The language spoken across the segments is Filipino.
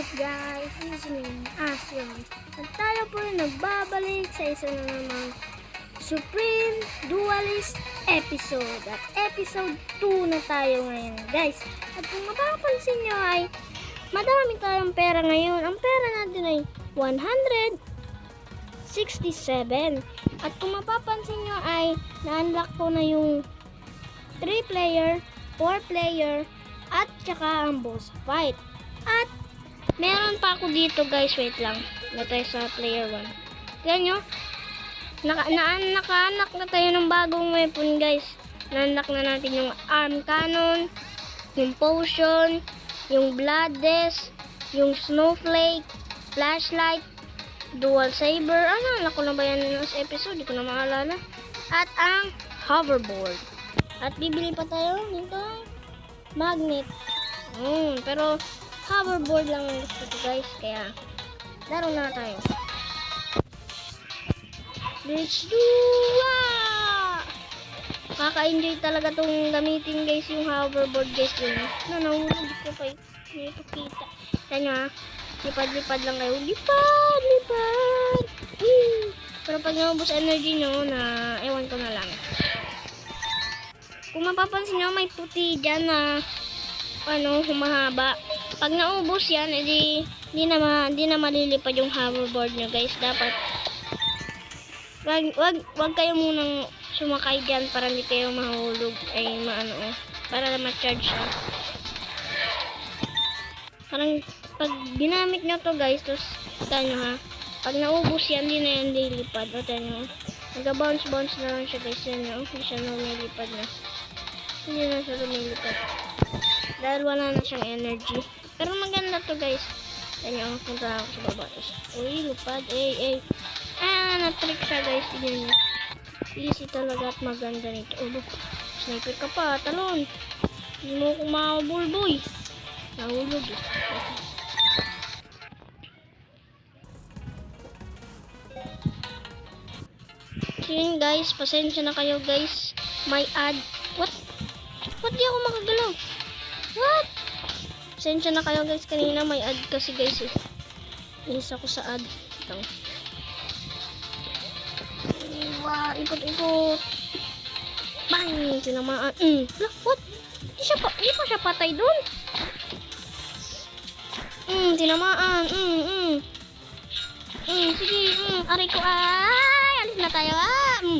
up guys? This is me, Asyon. At tayo po nagbabalik sa isa na namang Supreme Duelist episode. At episode 2 na tayo ngayon guys. At kung mapapansin nyo ay madami tayong pera ngayon. Ang pera natin ay 167. At kung mapapansin nyo ay na-unlock ko na yung 3 player, 4 player, at saka ang boss fight. At meron pa ako dito guys, wait lang. Natay sa player 1. Tignan nyo. Naka-unlock na tayo ng bagong weapon guys. Na-unlock na natin yung arm cannon, yung potion, yung bloodless, yung snowflake, flashlight, dual saber. Nalala ko na ba yan sa episode? Di ko na maalala. At ang hoverboard. At bibili pa tayo nito magnet. Pero hoverboard lang ang gusto ko guys. Kaya laro na tayo. Let's do it! Kaka-enjoy talaga tong gamitin guys, yung hoverboard guys. Nahulog ko kayo. Hindi ko kita. Kaya lipad-lipad lang kayo. Lipad! Pero pag naubos energy nyo, ewan ko na lang. Kung mapapansin nyo, may puti dyan na humahaba. Pag naubos yan, edi di na malilipad yung hoverboard nyo guys. Dapat wag kayo munang sumakay dyan para hindi kayo mahulog ay para ma-charge siya. Parang pag ginamit nyo to guys, tapos tayo ha, pag naubos yan, hindi na yan lilipad. O tayo, nag-bounce na lang siya guys. Yan o, hindi siya lumilipad na. Hindi na siya lumilipad dahil wala na siyang energy. Pero maganda to guys. Yan o, punta ako sa baba. Uy, lupad. Na-trick siya guys. Tignan nyo. Easy talaga at maganda nito. Look, sniper ka pa, talon. Hindi mo ko makabulboy. Nahulog eh. So yun guys, pasensya na kayo guys. May ad. What di ako makagalaw? What? Pasensya na kayo guys, kanina may ad kasi guys eh. Isa ko sa ad. Ito. Ikot. Bang! Tinamaan. What? Di pa siya patay dun. Tinamaan. Sige. Aray ko. Alis na tayo.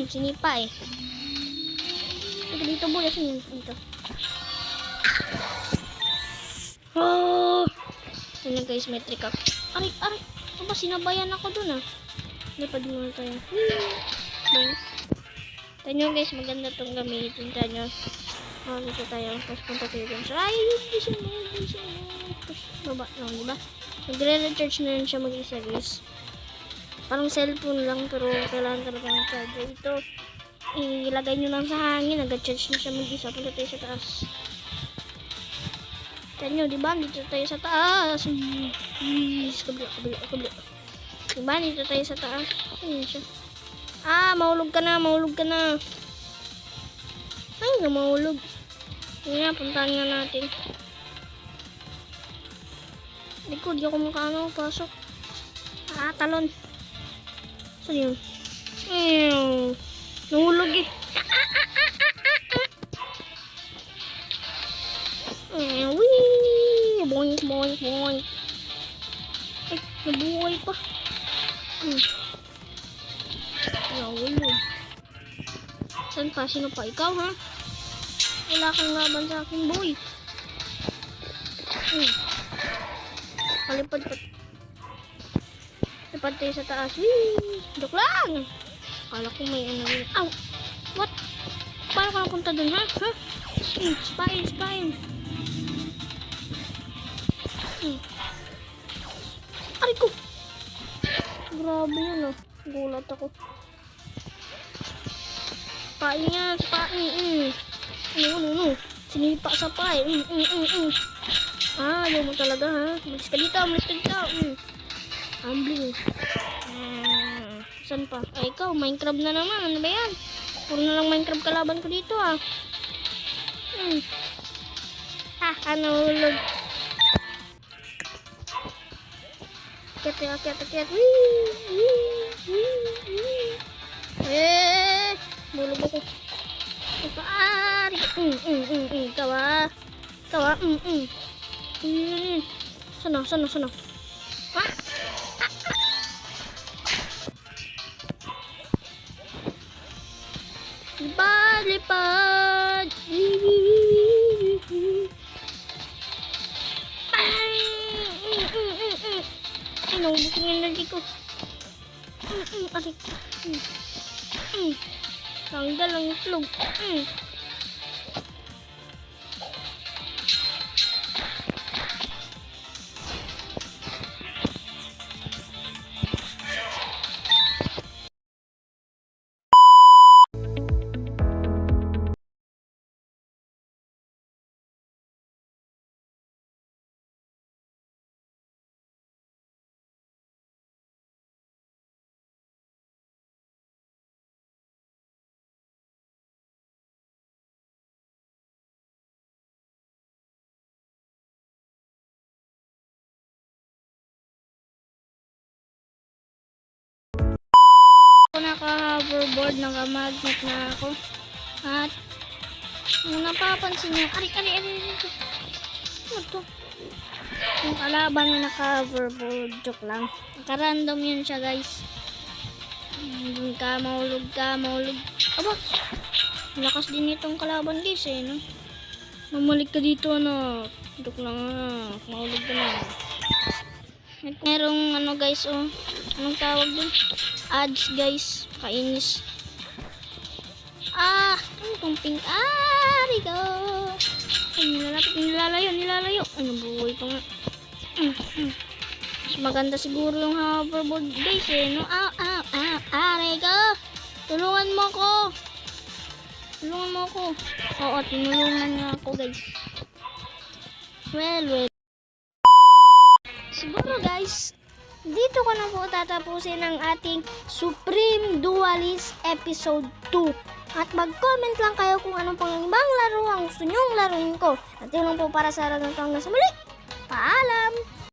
Sinipa eh. Dito boy. Dito. Ano guys, may trick ako. Aray. Ano ba, sinabayan ako dun Lipad muna tayo. Tanyo guys, maganda tong gamitin. Tanyo. Dito tayo. Tapos punta tayo dun. Bisa mo. Tapos baba lang, diba? Nagre-recharge na yun siya mag-isa guys. Parang cellphone lang, pero kailangan talaga ng charger. Ito, ilagay nyo lang sa hangin. Nag-charge na siya mag-isa. Punta tayo sa taas. Tanyo, diba? Dito tayo sa taas. Kabila. Diba? Dito tayo sa taas. Ayun siya. Mahulog ka na. Ay, nga mahulog. Yun nga, puntahan nga natin. Likod, di ako makano. Pasok. Talon. Saan yun? Nahulog eh. Wee! Boink. Ay, nabuhay pa. Nahulog. Saan pa? Sino pa? Ikaw ha? Wala kang laban sa akin boy. Palipad tayo sa taas. Wee! Joke lang! Akala ko may rin. What? Paano ka napunta dun ha? Spain. Aray ko! Grabe yun gulat ako. Pain yan, pain. Ano. Sinipa sa pain. Ayaw mo talaga ha. Malis ka dito. Humbling. Saan pa? Ay, ikaw, Minecraft na naman. Ano ba yan? Puro na lang Minecraft kalaban ko dito Hulog. Akyat. Bulog ako. Paari. Kawa. Sana. Ah! Lipad. Ay, naubos yung energy ko. Aray. Tanggal ang itlog. Ako naka-hoverboard, naka-magnet na ako. At kung napapansin niyo, ari. Ano to? Yung kalaban na naka-hoverboard, joke lang. Naka-random yun siya, guys. Doon ka, mahulog. Aba! Lakas din itong kalaban, guys, no? Mamalik ka dito, ano? Joke lang, mahulog ka na. Merong, guys, anong tawag dun? Ads, guys. Kainis. Ano itong pink? Rigo! Ay, nilalayo. Ano, buhay pa nga. Mas maganda siguro yung hoverboard, guys, no? Rigo! Tulungan mo ko! Oo, tinulungan nga ako, guys. Well. Siguro, guys, dito ko na po tatapusin ang ating Supreme Duelist Episode 2. At mag-comment lang kayo kung anong pang ibang laro ang gusto nyong laruin ko. At yun lang po para sa araw na ito, hanggang sa muli. Paalam!